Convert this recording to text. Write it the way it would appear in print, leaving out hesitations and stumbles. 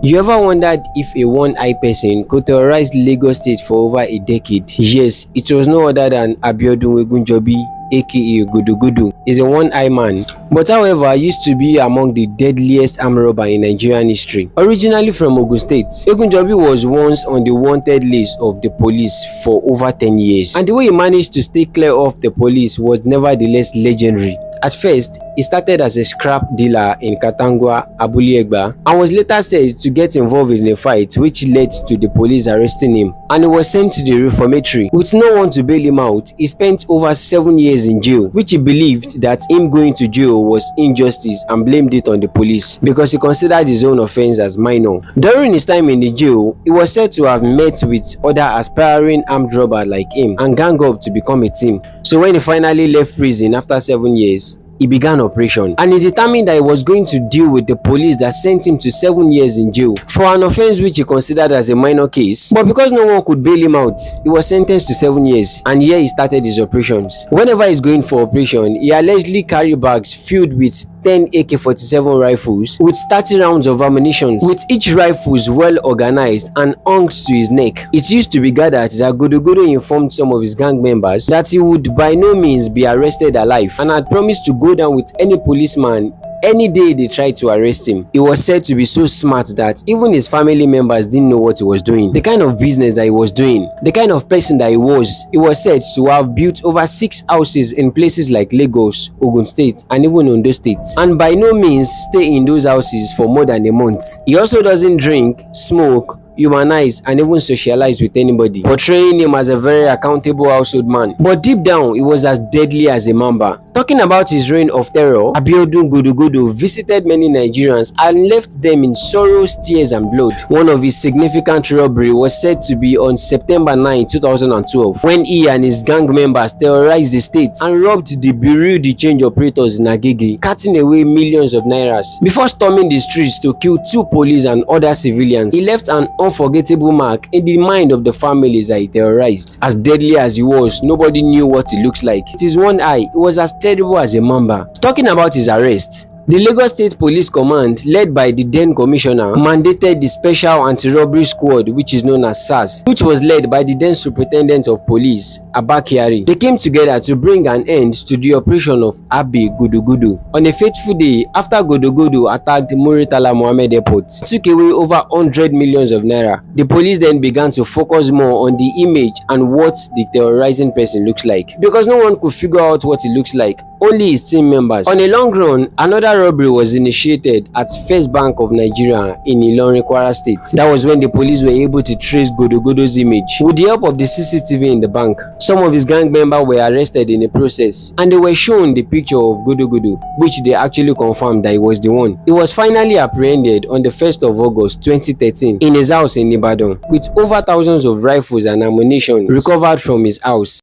You ever wondered if a one-eye person could terrorize Lagos State for over a decade? Yes, it was no other than Abiodun Egunjobi, aka GodoGodo. Is a one-eye man, but however used to be among the deadliest armed robber in Nigerian history. Originally from Ogun State, Egunjobi was once on the wanted list of the police for over 10 years, and the way he managed to stay clear of the police was nevertheless legendary. At first, he started as a scrap dealer in Katangwa, Abule, and was later said to get involved in a fight which led to the police arresting him, and he was sent to the reformatory. With no one to bail him out, he spent over 7 years in jail, which he believed that him going to jail was injustice and blamed it on the police because he considered his own offense as minor. During his time in the jail, he was said to have met with other aspiring armed robbers like him and gang up to become a team. So when he finally left prison after 7 years, he began operation, and he determined that he was going to deal with the police that sent him to 7 years in jail for an offense which he considered as a minor case. But because no one could bail him out, he was sentenced to 7 years, and here he started his operations. Whenever he's going for operation, he allegedly carried bags filled with 10 AK-47 rifles with 30 rounds of ammunition, with each rifle well organized and hung to his neck. It used to be gathered that GodoGodo informed some of his gang members that he would by no means be arrested alive and had promised to go down with any policeman any day they tried to arrest him. He was said to be so smart that even his family members didn't know what he was doing, the kind of business that he was doing, the kind of person that he was. He was said to have built over 6 houses in places like Lagos, Ogun State, and even Ondo State, and by no means stay in those houses for more than a month. He also doesn't drink, smoke, humanize, and even socialize with anybody, portraying him as a very accountable household man. But deep down, he was as deadly as a mamba. Talking about his reign of terror, Abiodun GodoGodo visited many Nigerians and left them in sorrows, tears, and blood. One of his significant robbery was said to be on September 9, 2012, when he and his gang members terrorized the state and robbed the Bureau de Change operators in Agege, cutting away millions of nairas. Before storming the streets to kill 2 police and other civilians, he left an unforgettable mark in the mind of the families that he terrorized. As deadly as he was, nobody knew what he looks like. With his one eye, he was as terrible as a mamba. Talking about his arrest, the Lagos State Police Command, led by the then commissioner, mandated the Special Anti-Robbery Squad, which is known as SARS, which was led by the then Superintendent of Police, Abba. They came together to bring an end to the operation of GodoGodo. On a fateful day, after GodoGodo attacked Muritala Mohammed Airport, took away over 100 millions of naira, the police then began to focus more on the image and what the terrorizing person looks like, because no one could figure out what he looks like, only his team members. On a long run, another robbery was initiated at First Bank of Nigeria in Ilorin, Kwara State. That was when the police were able to trace GodoGodo's image with the help of the CCTV in the bank. Some of his gang members were arrested in the process, and they were shown the picture of GodoGodo, which they actually confirmed that he was the one. He was finally apprehended on the 1st of August 2013 in his house in Ibadan, with over thousands of rifles and ammunition recovered from his house.